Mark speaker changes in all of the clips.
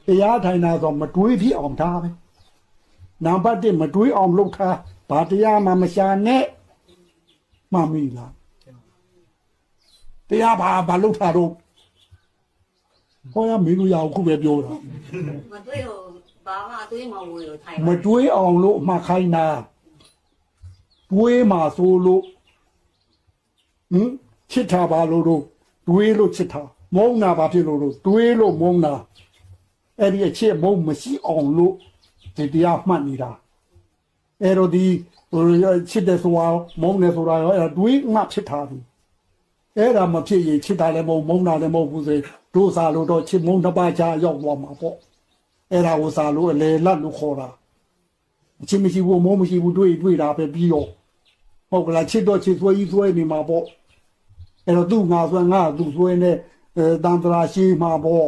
Speaker 1: တရားထိုင်တာဆိုမတွေးဖြစ်အောင်ထားပဲနံပါတ်1မတွေးအောင်လုပ်ထားဘာတရားမှမရှာနဲ့မှမိလားတရားဘာလုပ်ထားတော့ဟောရမင်းတို့ရအောင်ခုပဲပြောတာ
Speaker 2: မတွေးတော့ဘာမှအတွေးမဝင်လို့ထိုင်
Speaker 1: မတွေးအောင်လို့မှခိုင်းတာတွေးမှဆိုလို့ချစ်တာပါလို့တွေးလို့ချစ်တာမုန်းတာဘာဖြစ်လို့တွေးလို့မုန်းတာအဲ့ဒီအချစ်မုန်းမရှိအောင်လို့ဒီတရားမှတ်နေတာအဲ့တော့ဒီချစ်တယ်ဆိုတာမုန်းတယ်ဆိုတာရောအဲ့တွေးမှဖြစ်တာဘူးအဲ့ဒါမဖြစ်ရင်ချစ်တာလည်းမဟုတ်မုန်းတာလည်းမဟုတ်ဘူးဆိုတို့စားလို့တော့ချစ်မုန်းတစ်ပါးချရောက်သွားမှာပေါ့အဲ့ဒါကိုစားလို့အလေလတ်လို့ခေါ်တာချစ်မရှိဘူးမုန်းမရှိဘူးတွေးတာပဲပြီးတော့ဟုတ်ကလားချစ်တော့ချစ်ဆွဲကြီးဆွဲနေမှာပေါ့အဲ့တော့သူ့ငါဆွဲငါသူ့ဆွဲနဲ့တန်တရာရှိမှာပေါ့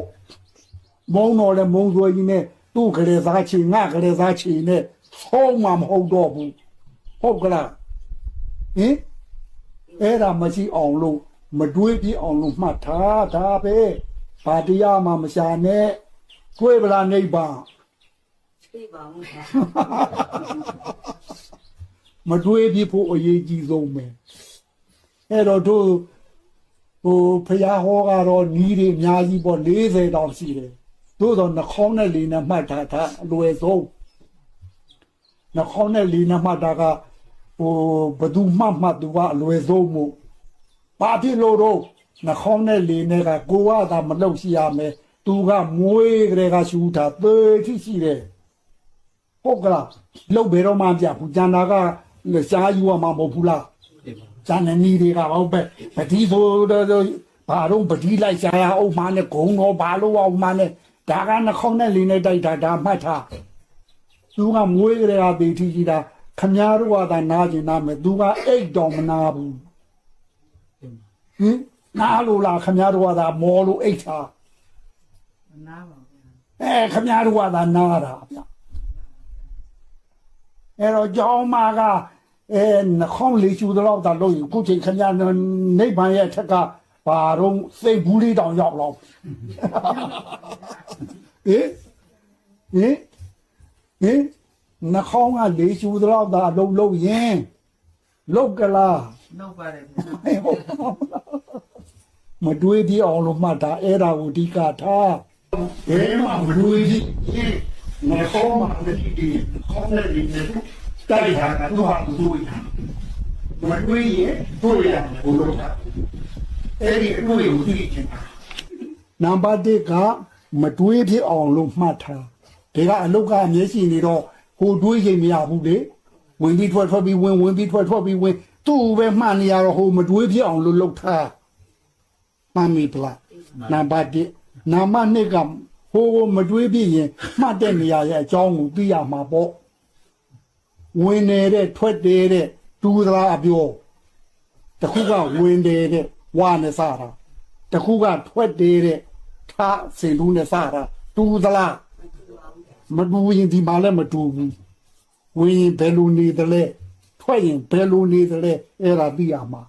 Speaker 1: မုန်းတော့လည်းမုန်းဆွဲကြီးနဲ့သူ့ကလေးစားချီငါကလေးစားချီနဲ့ဆုံးမှာမဟုတ်တော့ဘူးဟုတ်ကလားဟင်အဲ့ဒါမရှိအောင်လို့မတွေးပြအောင်လို့မှတ်ထားဒါပဲဘာတရားမှမရှာနဲ့တွေးပလားနိဗ္ဗာန်
Speaker 2: တွေးပါဦး
Speaker 1: မတွေးပြဖို့အရေးကြီးဆုံးပဲအဲ့တော့တို့ဖရာဟောကတော့ညီးတွေအများကြီးပေါ့40တောင်ရှိတယ်တို့တော့နှခေါင်းနဲ့လေးနဲ့မှတ်ထားတာအလွယ်ဆုံးနှခေါင်းနဲ့လေးနဲ့မှတ်တာကဘသူမှသူကအလွယ်ဆုံးမို့ဘာဖြစ်လို့တော့နှခေါင်းနဲ့လေးနဲ့ကကိုကသာမလုပ်ရှိရမယ်သူကမွေးကလေးကရှူတာသေထိရှိတယ်ဟုတ်ကလားလုပ်ဘယ်တော့မှပြဘူးကျန်တာကရှားယူရမှာမဟုတ်ဘူးလားကျန်တဲ့နီးတွေကဟုတ်ပဲပတိဆိုဘာတော့ပတိလိုက်ရှားရအောင်မနဲ့ဂုံတော့ဘာလို့အောင်မနဲ့ဒါကနှခေါင်းနဲ့လေးနဲ့တိုက်တာဒါမှတ်ထားသူကမွေးကလေးကသေထိရှိတာခမားတို့ကသာနာကျင်နာမယ်သူကအိတ်တော်မနာဘူးနားလို့လားခမားတို့ကသာမောလို့အိတ်ထား
Speaker 2: မနာပါဘူး
Speaker 1: ခမားတို့ကသာနာတာဗျအဲ့တော့ကြောင်းမကနှခေါင်းလေးချူတော့တာလို့ခုချိန်ခမားနိဗ္ဗာန်ရဲ့ထက်ကဘာတော့စိတ်ဘူးလေးတောင်ရောက်တော့ဟင်နှခေါင်းကလေးချူတော့တာလုံးရင်လုတ်ကလား
Speaker 2: လောက်ပါတယ်
Speaker 1: မတွေးပြအောင်လို့မှတ်တာအဲ့ဒါကိုအဓိကထားဘယ်မှာမတွေးကြည့်နှခေါင်းမှာလည်းဒီခေါင်းနဲ့ဒီနဲ့တိုက်တာကတော့ဟာတွေးတာမတွေးရင်တွေးရတယ်ဘုလို့တာအဲ့ဒီအတွေးကိုသိချင်တာနံပါတ်1ကမတွေးဖြစ်အောင်လို့မှတ်ထားဒီကအလုတ်ကအမြဲရှိနေတော့ဟိုတွေးချိန်မရဘူးလေဝင်ပြီးထွက်ပြီးဝင်ပြီးထွက်ပြီးဝင်သူ့ပဲမှန်နေရတော့ဟိုမတွေးဖြစ်အောင်လို့လုပ်ထားမှန်ပြီလားနံပါတ်1နံပါတ်2ကဟိုမတွေးဖြစ်ရင်မှတ်တဲ့နေရာရဲ့အကြောင်းကိုသိရမှာပေါ့ဝင်နေတဲ့ထွက်တဲ့တူသလားအပြောတခုကဝင်တဲ့ဝါနဲ့စားတာတခုကထွက်တဲ့ထားစင်လူနဲ့စားတာတူသလားမတူရင်ဒီမှာလည်းမတူဘူးဝင်ဘယ်လိုနေတယ်လဲထွက်ရင်ဘယ်လိုနေတယ်လဲအဲ့ဒါသိရမှာ